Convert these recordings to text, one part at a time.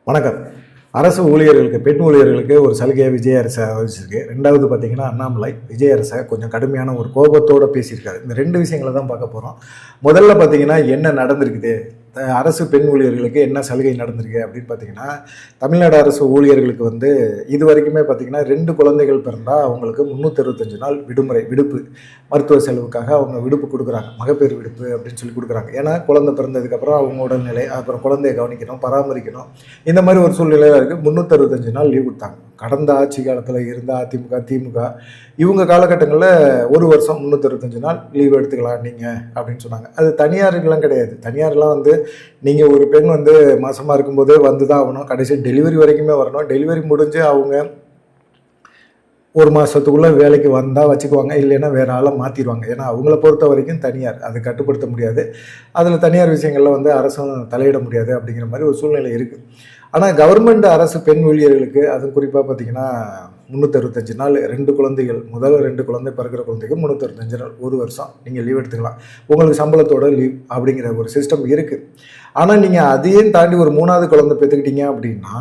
வணக்கம். அரசு ஊழியர்களுக்கு, பெண் ஊழியர்களுக்கு ஒரு சலுகையை விஜய் அரசு அறிவிச்சிருக்கு. 2வது பார்த்தீங்கன்னா, அண்ணாமலை விஜய் அரசை கொஞ்சம் கடுமையான ஒரு கோபத்தோடு பேசியிருக்காரு. இந்த 2 விஷயங்களை தான் பார்க்க போகிறோம். முதல்ல பார்த்தீங்கன்னா, என்ன நடந்திருக்குது, அரசு பெண் ஊழியர்களுக்கு என்ன சலுகை நடந்திருக்கு அப்படின்னு பார்த்தீங்கன்னா, தமிழ்நாடு அரசு ஊழியர்களுக்கு வந்து இது வரைக்குமே பார்த்தீங்கன்னா 2 குழந்தைகள் பிறந்தால் அவங்களுக்கு 365 நாள் விடுப்பு மருத்துவ செலவுக்காக அவங்க விடுப்பு கொடுக்குறாங்க. மகப்பேறு விடுப்பு அப்படின்னு சொல்லி கொடுக்குறாங்க. ஏன்னா குழந்தை பிறந்ததுக்கப்புறம் அவங்க உடல்நிலை, அப்புறம் குழந்தையை கவனிக்கணும், பராமரிக்கணும், இந்த மாதிரி ஒரு சூழ்நிலையில் இருக்குது. 365 நாள் லீவ் கொடுத்தாங்க. கடந்த ஆட்சி காலத்தில் இருந்த அதிமுக, திமுக இவங்க காலகட்டங்களில் 1 வருஷம் 365 நாள் லீவ் எடுத்துக்கலாம் நீங்கள் அப்படின்னு சொன்னாங்க. அது தனியாருக்கெல்லாம் கிடையாது. தனியார்லாம் வந்து நீங்கள் ஒரு பெண் வந்து மாசமாக இருக்கும்போதே வந்து தான் ஆகணும். கடைசி டெலிவரி வரைக்குமே வரணும். டெலிவரி முடிஞ்சு அவங்க 1 மாதத்துக்குள்ளே வேலைக்கு வந்தால் வச்சுக்குவாங்க, இல்லைன்னா வேறு ஆளை மாற்றிடுவாங்க. ஏன்னா அவங்கள பொறுத்த வரைக்கும் தனியார், அதை கட்டுப்படுத்த முடியாது. அதில் தனியார் விஷயங்களில் வந்து அரசும் தலையிட முடியாது அப்படிங்கிற மாதிரி ஒரு சூழ்நிலை இருக்குது. ஆனால் கவர்மெண்ட் அரசு பெண் ஊழியர்களுக்கு அதுவும் குறிப்பாக பார்த்தீங்கன்னா 365 நாள் 2 குழந்தைகள், முதல் 2 குழந்தை பிறக்கிற குழந்தைக்கு 365 நாள் 1 வருஷம் நீங்கள் லீவ் எடுத்துக்கலாம். உங்களுக்கு சம்பளத்தோட லீவ் அப்படிங்கிற ஒரு சிஸ்டம் இருக்குது. ஆனால் நீங்கள் அதையும் தாண்டி ஒரு 3வது குழந்தை பெற்றுக்கிட்டீங்க அப்படின்னா,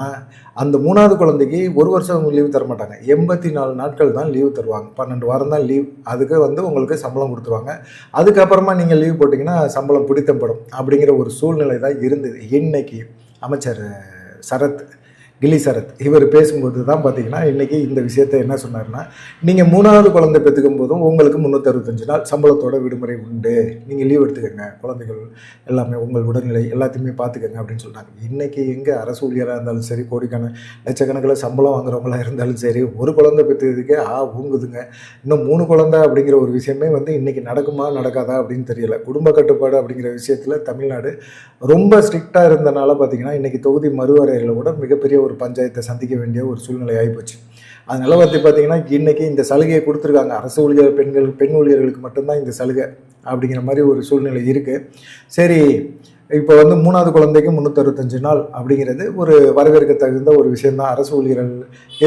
அந்த 3வது குழந்தைக்கு 1 வருஷம் லீவ் தர மாட்டாங்க. 84 நாட்கள் தான் லீவ் தருவாங்க. 12 வாரம் தான் லீவ். அதுக்கு வந்து உங்களுக்கு சம்பளம் கொடுத்துருவாங்க. அதுக்கப்புறமா நீங்கள் லீவ் போட்டிங்கன்னா சம்பளம் பிடித்தப்படும் அப்படிங்கிற ஒரு சூழ்நிலை தான் இருந்தது. இன்னைக்கு அமைச்சர் கில்லி சரத் இவர் பேசும்போது தான் பார்த்தீங்கன்னா இன்றைக்கி இந்த விஷயத்தை என்ன சொன்னார்னா, நீங்கள் 3வது குழந்தை பெற்றுக்கும் போதும் உங்களுக்கு 365 நாள் சம்பளத்தோட விடுமுறை உண்டு, நீங்கள் லீவ் எடுத்துக்கோங்க, குழந்தைகள் எல்லாமே உங்கள் உடல்நிலை எல்லாத்தையுமே பார்த்துக்கோங்க அப்படின்னு சொன்னாங்க. இன்றைக்கி எங்கே அரசு ஊழியராக இருந்தாலும் சரி, லட்சக்கணக்கில் சம்பளம் வாங்குறவங்களாக இருந்தாலும் சரி, ஒரு குழந்தை பெற்றதுக்கே ஊங்குதுங்க. இன்னும் 3 குழந்தை அப்படிங்கிற ஒரு விஷயமே வந்து இன்றைக்கி நடக்குமா நடக்காதா அப்படின்னு தெரியல. குடும்ப கட்டுப்பாடு அப்படிங்கிற விஷயத்தில் தமிழ்நாடு ரொம்ப ஸ்ட்ரிக்டாக இருந்தனால பார்த்தீங்கன்னா இன்றைக்கி தொகுதி மறுவரையில் கூட மிகப்பெரிய ஒரு பஞ்சாயத்தை சந்திக்க வேண்டிய ஒரு சூழ்நிலை ஆகிப்போச்சு. அதனால வந்து பார்த்தீங்கன்னா இன்றைக்கி இந்த சலுகையை கொடுத்துருக்காங்க. அரசு ஊழியர் பெண் ஊழியர்களுக்கு மட்டும்தான் இந்த சலுகை அப்படிங்கிற மாதிரி ஒரு சூழ்நிலை இருக்குது. சரி, இப்போ வந்து 3வது குழந்தைக்கு 365 நாள் அப்படிங்கிறது ஒரு வரவேற்க தகுந்த ஒரு விஷயந்தான். அரசு ஊழியர்கள்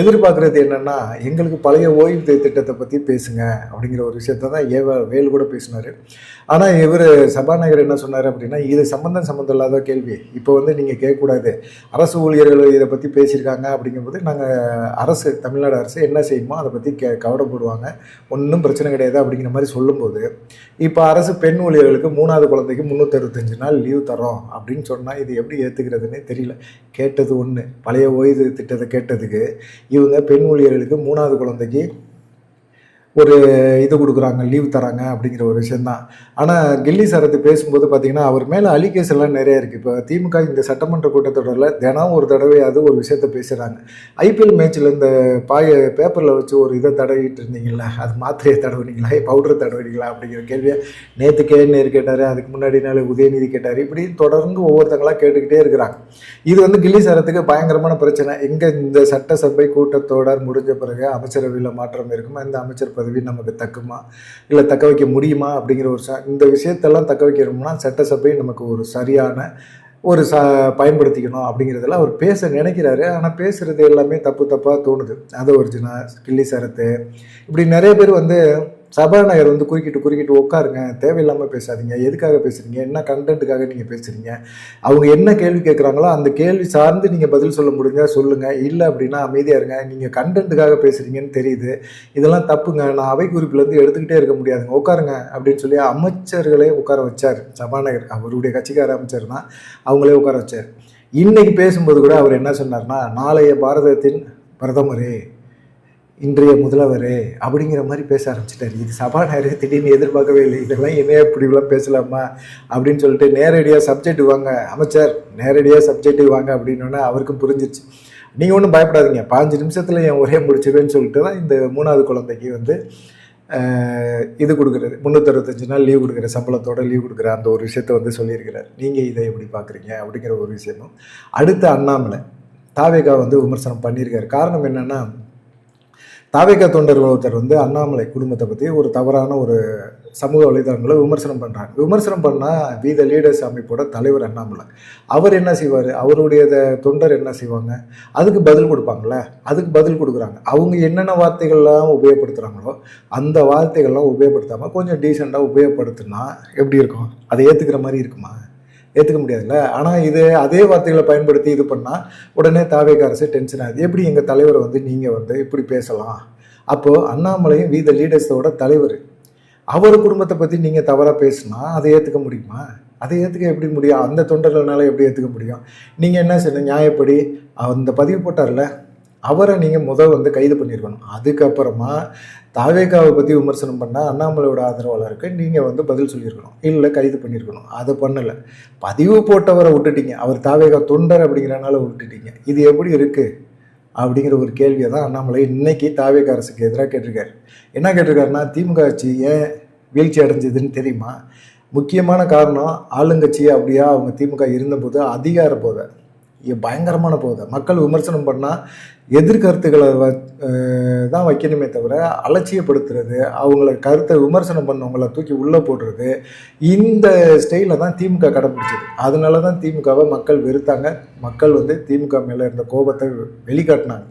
எதிர்பார்க்குறது என்னென்னா, எங்களுக்கு பழைய ஓய்வு திட்டத்தை பற்றி பேசுங்க அப்படிங்கிற ஒரு விஷயத்த தான் வேலு கூட பேசினார். ஆனால் இவர் சபாநாயகர் என்ன சொன்னார் அப்படின்னா, இது சம்மந்தம் இல்லாத கேள்வி, இப்போ வந்து நீங்கள் கேட்கக்கூடாது, அரசு ஊழியர்கள் இதை பற்றி பேசியிருக்காங்க அப்படிங்கும்போது நாங்கள் தமிழ்நாடு அரசு என்ன செய்யுமோ அதை பற்றி கவலைப்படுவாங்க, ஒன்றும் பிரச்சனை கிடையாது அப்படிங்கிற மாதிரி சொல்லும்போது, இப்போ அரசு பெண் ஊழியர்களுக்கு 3வது குழந்தைக்கு 365 நாள் லீவ் தரோம் அப்படின்னு சொன்னால் இது எப்படி ஏற்றுக்கிறதுனே தெரியல. கேட்டது ஒன்று, பழைய ஓய்வு திட்டத்தை கேட்டதுக்கு இவங்க பெண் ஊழியர்களுக்கு 3வது குழந்தைக்கு ஒரு இது கொடுக்குறாங்க, லீவ் தராங்க அப்படிங்கிற ஒரு விஷயந்தான். ஆனால் கில்லி சரத்து பேசும்போது பார்த்தீங்கன்னா அவர் மேலே அலிகேஸ் எல்லாம் நிறைய இருக்குது. இப்போ திமுக இந்த சட்டமன்ற கூட்டத்தொடரில் தினம் ஒரு தடவையாவது ஒரு விஷயத்த பேசுகிறாங்க. ஐபிஎல் மேட்ச்சில் இந்த பேப்பரில் வச்சு ஒரு இதை தடவிட்டு இருந்தீங்களா, அது மாத்திரையை தடவுனீங்களா, பவுடரை தடவுனீங்களா அப்படிங்கிற கேள்வியை நேற்று நேரு கேட்டார், அதுக்கு முன்னாடி நாள் உதயநிதி கேட்டார். இப்படி தொடர்ந்து ஒவ்வொருத்தங்களாக கேட்டுக்கிட்டே இருக்கிறாங்க. இது வந்து கில்லி சரத்துக்கு பயங்கரமான பிரச்சனை. எங்கே இந்த சட்டசபை கூட்டத்தொடர் முடிஞ்ச பிறகு அமைச்சரவையில் மாற்றம் இருக்குமா, இந்த அமைச்சர் பதவி நமக்கு தக்குமா, இல்லை தக்க வைக்க முடியுமா அப்படிங்கிற ஒரு இந்த விஷயத்தெல்லாம் தக்க வைக்கணும்னா சட்டசபை நமக்கு ஒரு சரியான ஒரு பயன்படுத்திக்கணும் அப்படிங்கிறதெல்லாம் அவர் பேச நினைக்கிறாரு. ஆனால் பேசுகிறது எல்லாமே தப்பாக தோணுது. அது ஒரிஜினா கில்லி சரத்து இப்படி நிறைய பேர் வந்து சபாநாயகர் வந்து குறுக்கிட்டு உட்காருங்க, தேவையில்லாமல் பேசாதீங்க, எதுக்காக பேசுகிறீங்க, என்ன கண்டென்ட்டுக்காக நீங்கள் பேசுகிறீங்க, அவங்க என்ன கேள்வி கேட்குறாங்களோ அந்த கேள்வி சார்ந்து நீங்கள் பதில் சொல்ல முடிஞ்சா சொல்லுங்கள், இல்லை அப்படின்னா அமைதியாக இருங்க, நீங்கள் கண்டென்ட்டுக்காக பேசுகிறீங்கன்னு தெரியுது, இதெல்லாம் தப்புங்க, நான் அவை குறிப்பிலேருந்து எடுத்துக்கிட்டே இருக்க முடியாதுங்க, உட்காருங்க அப்படின்னு சொல்லி அமைச்சர்களே உட்கார வச்சார். சபாநாயகர் அவருடைய கட்சிக்கார அமைச்சர் தான், அவங்களே உட்கார வச்சார். இன்றைக்கி பேசும்போது கூட அவர் என்ன சொன்னார்னா, நாளைய பாரதத்தின் பிரதமரே, இன்றைய முதல்வர் அப்படிங்கிற மாதிரி பேச ஆரம்பிச்சிட்டார். இது சபாநாயகர் திடீர்னு எதிர்பார்க்கவே இல்லை. இதெல்லாம் என்னையா இப்படிலாம் பேசலாமா அப்படின்னு சொல்லிட்டு நேரடியாக சப்ஜெக்ட் வாங்க அமைச்சர், நேரடியாக சப்ஜெக்ட் வாங்க அப்படின்னோடனே அவருக்கும் புரிஞ்சிருச்சு. நீங்கள் ஒன்றும் பயப்படாதீங்க, 5 நிமிஷத்தில் என் ஒரே முடிச்சிடுவேன்னு சொல்லிட்டு தான் இந்த 3வது குழந்தைக்கு வந்து இது கொடுக்குறது, 365 நாள் லீவ் கொடுக்குற, சம்பளத்தோட லீவ் கொடுக்குற அந்த ஒரு விஷயத்த வந்து சொல்லியிருக்கிறார். நீங்கள் இதை எப்படி பார்க்குறீங்க அப்படிங்கிற ஒரு விஷயமும். அடுத்து அண்ணாமலை தாவேகா வந்து விமர்சனம் பண்ணியிருக்காரு. காரணம் என்னென்னா, தாவேகா தொண்டர்கள் ஒருத்தர் வந்து அண்ணாமலை குடும்பத்தை பற்றி ஒரு தவறான ஒரு சமூக வலைதளங்களை விமர்சனம் பண்ணுறாங்க. விமர்சனம் பண்ணால் வி த லீடர்ஸ் அமைப்போட தலைவர் அண்ணாமலை அவர் என்ன செய்வார், அவருடைய தொண்டர் என்ன செய்வாங்க, அதுக்கு பதில் கொடுப்பாங்களே, அதுக்கு பதில் கொடுக்குறாங்க. அவங்க என்னென்ன வார்த்தைகள்லாம் உபயோகப்படுத்துகிறாங்களோ அந்த வார்த்தைகள்லாம் உபயோகப்படுத்தாமல் கொஞ்சம் டீசெண்டாக உபயோகப்படுத்தினா எப்படி இருக்கும், அதை ஏற்றுக்கிற மாதிரி இருக்குமா? ஏற்றுக்க முடியாதுல்ல. ஆனால் இது அதே வார்த்தைகளை பயன்படுத்தி இது பண்ணால் உடனே தாவேகா அரசு டென்ஷன் ஆகுது. எப்படி எங்கள் தலைவரை வந்து நீங்கள் வந்து இப்படி பேசலாம்? அப்போது அண்ணாமலையும் வி த லீடர்ஸோட தலைவர், அவர் குடும்பத்தை பற்றி நீங்கள் தவறாக பேசுனா அதை ஏற்றுக்க முடியுமா? அதை ஏற்றுக்க எப்படி முடியும்? அந்த தொண்டர்களால் எப்படி ஏற்றுக்க முடியும்? நீங்கள் என்ன செய்யணும்? நியாயப்படி அந்த பதிவு போட்டார்ல, அவரை நீங்கள் வந்து கைது பண்ணியிருக்கணும். அதுக்கப்புறமா தாவேகாவை பற்றி விமர்சனம் பண்ணால் அண்ணாமலையோட ஆதரவாளருக்கு நீங்கள் வந்து பதில் சொல்லியிருக்கணும், இல்லை கைது பண்ணியிருக்கணும். அதை பண்ணலை. பதிவு போட்டவரை விட்டுட்டீங்க, அவர் தாவேகா தொண்டர் அப்படிங்கிறனால விட்டுட்டீங்க. இது எப்படி இருக்குது அப்படிங்கிற ஒரு கேள்வியை தான் அண்ணாமலை இன்னைக்கு தாவேகா அரசுக்கு எதிராக கேட்டிருக்காரு. என்ன கேட்டிருக்காருன்னா, திமுக ஆட்சி ஏன் வீழ்ச்சி அடைஞ்சதுன்னு தெரியுமா? முக்கியமான காரணம் ஆளுங்கட்சி அப்படியா அவங்க திமுக இருந்தபோது அதிகார போதை, பயங்கரமான போதை. மக்கள் விமர்சனம் பண்ணால் எதிர்கருத்துக்களை தான் வைக்கணுமே தவிர அலட்சியப்படுத்துறது, அவங்கள கருத்தை விமர்சனம் பண்ணவங்கள தூக்கி உள்ளே போடுறது, இந்த ஸ்டைலில் தான் திமுக கடைப்பிடிச்சது. அதனால தான் திமுகவை மக்கள் வெறுத்தாங்க. மக்கள் வந்து திமுக மேலே இருந்த கோபத்தை வெளிக்காட்டினாங்க.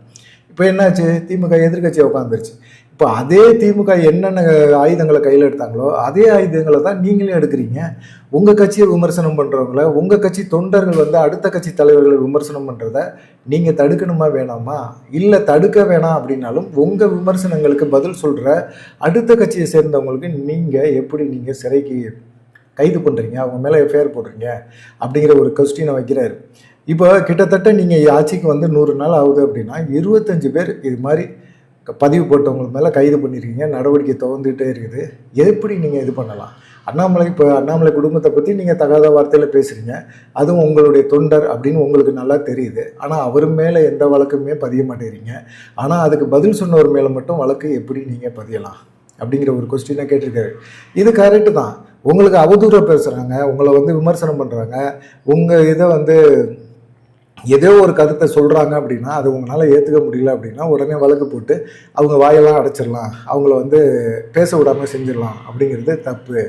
இப்போ என்னாச்சு? திமுக எதிர்கட்சியை உட்காந்துருச்சு. இப்போ அதே திமுக என்னென்ன ஆயுதங்களை கையில் எடுத்தாங்களோ அதே ஆயுதங்களை தான் நீங்களே எடுக்கிறீங்க. உங்கள் கட்சியை விமர்சனம் பண்ணுறவங்கள, உங்கள் கட்சி தொண்டர்கள் வந்து அடுத்த கட்சி தலைவர்களை விமர்சனம் பண்ணுறத நீங்கள் தடுக்கணுமா வேணாமா? இல்லை தடுக்க வேணாம் அப்படின்னாலும் உங்கள் விமர்சனங்களுக்கு பதில் சொல்கிற அடுத்த கட்சியை சேர்ந்தவங்களுக்கு நீங்கள் எப்படி நீங்கள் சிறைக்கு கைது பண்ணுறீங்க, அவங்க மேலே எஃப்ஐஆர் போடுறீங்க அப்படிங்கிற ஒரு கொஸ்டினை வைக்கிறாரு. இப்போ கிட்டத்தட்ட நீங்கள் ஆட்சிக்கு வந்து 100 நாள் ஆகுது அப்படின்னா 25 பேர் இது மாதிரி பதிவு போட்டவங்க மேலே கைது பண்ணியிருக்கீங்க. நடவடிக்கை துவந்துகிட்டே இருக்குது. எப்படி நீங்கள் இது பண்ணலாம்? அண்ணாமலை குடும்பத்தை பற்றி நீங்கள் தகாத வார்த்தையில் பேசுகிறீங்க. அதுவும் உங்களுடைய தொண்டர் அப்படின்னு உங்களுக்கு நல்லா தெரியுது. ஆனால் அவர் மேலே எந்த வழக்குமே பதிய மாட்டேறீங்க. ஆனால் அதுக்கு பதில் சொன்னவர் மேலே மட்டும் வழக்கு எப்படி நீங்கள் பதியலாம் அப்படிங்கிற ஒரு கொஸ்டினை கேட்டிருக்காரு. இது கரெக்டு தான். உங்களுக்கு அவதூறாக பேசுகிறாங்க, உங்களை வந்து விமர்சனம் பண்ணுறாங்க, உங்கள் இதை வந்து ஏதோ ஒரு கருத்தை சொல்கிறாங்க அப்படின்னா அது உங்களால் ஏற்றுக்க முடியல அப்படின்னா உடனே வழக்கு போட்டு அவங்க வாயெல்லாம் அடைச்சிடலாம், அவங்கள வந்து பேச விடாமல் செஞ்சிடலாம். அப்படிங்கிறது தப்பு.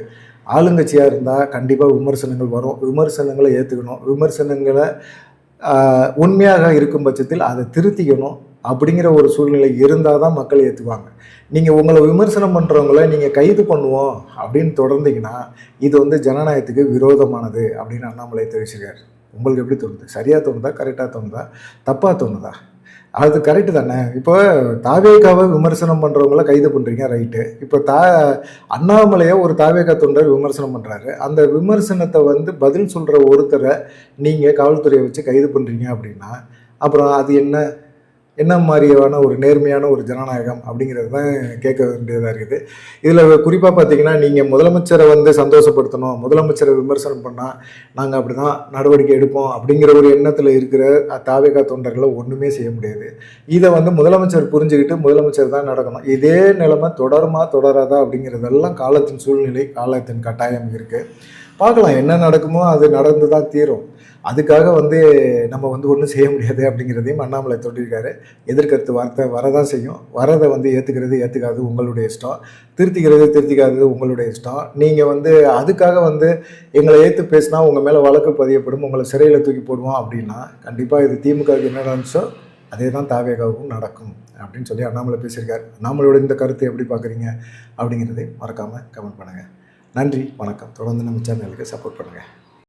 ஆளுங்கட்சியாக இருந்தால் கண்டிப்பாக விமர்சனங்கள் வரும். விமர்சனங்களை ஏற்றுக்கணும். விமர்சனங்களை உண்மையாக இருக்கும் பட்சத்தில் அதை திருத்திக்கணும். அப்படிங்கிற ஒரு சூழ்நிலை இருந்தால் தான் மக்கள் ஏற்றுவாங்க. நீங்கள் உங்களை விமர்சனம் பண்ணுறவங்கள நீங்கள் கைது பண்ணுவோம் அப்படின்னு தொடர்ந்தீங்கன்னா இது வந்து ஜனநாயகத்துக்கு விரோதமானது அப்படின்னு அண்ணாமலை தெரிவிச்சிருக்காரு. உங்களுக்கு எப்படி தோணுது? சரியாக தோணுதா, கரெக்டாக தோணுதா, தப்பாக தோணுதா? அது கரெக்டு தானே. இப்போ தாவேகாவை விமர்சனம் பண்ணுறவங்கள கைது பண்ணுறீங்க, ரைட்டு. இப்போ அண்ணாமலையை ஒரு தாவேகா தொண்டர் விமர்சனம் பண்ணுறாரு. அந்த விமர்சனத்தை வந்து பதில் சொல்கிற ஒருத்தரை நீங்கள் காவல்துறையை வச்சு கைது பண்ணுறீங்க அப்படின்னா அப்புறம் அது என்ன மாதிரியான ஒரு நேர்மையான ஒரு ஜனநாயகம் அப்படிங்கிறது தான் கேட்க வேண்டியதாக இருக்குது. இதில் குறிப்பாக பார்த்தீங்கன்னா, நீங்கள் முதலமைச்சரை வந்து சந்தோஷப்படுத்தணும், முதலமைச்சரை விமர்சனம் பண்ணால் நாங்கள் அப்படி தான் நடவடிக்கை எடுப்போம் அப்படிங்கிற ஒரு எண்ணத்தில் இருக்கிற தாவேகா தொண்டர்களை ஒன்றுமே செய்ய முடியாது. இதை வந்து முதலமைச்சர் புரிஞ்சுக்கிட்டு முதலமைச்சர் தான் நடக்கணும். இதே நிலைமை தொடருமா தொடராதா அப்படிங்கிறதெல்லாம் காலத்தின் சூழ்நிலை, காலத்தின் கட்டாயம் இருக்குது. பார்க்கலாம், என்ன நடக்குமோ அது நடந்து தான் தீரும். அதுக்காக வந்து நம்ம வந்து ஒன்றும் செய்ய முடியாது அப்படிங்கிறதையும் அண்ணாமலை சொல்லியிருக்காரு. எதிர்கருத்து வார்த்தை வரதான் செய்யும். வரதை வந்து ஏற்றுக்காது உங்களுடைய இஷ்டம், திருத்திக்காதது உங்களுடைய இஷ்டம். நீங்கள் வந்து அதுக்காக வந்து எங்களை ஏற்று பேசினா உங்கள் மேலே வழக்கு பதியப்படும், உங்களை சிறையில் தூக்கி போடுவோம் அப்படின்னா கண்டிப்பாக இது திமுகவுக்கு என்ன நடந்துச்சோ அதே தான் தாவேகாவுக்கும் நடக்கும் அப்படின்னு சொல்லி அண்ணாமலை பேசியிருக்காரு. அண்ணாமலையோட இந்த கருத்தை எப்படி பார்க்குறீங்க அப்படிங்கிறதை மறக்காமல் கமெண்ட் பண்ணுங்கள். நன்றி, வணக்கம். தொடர்ந்து நம்ம சேனலுக்கு சப்போர்ட் பண்ணுங்கள்.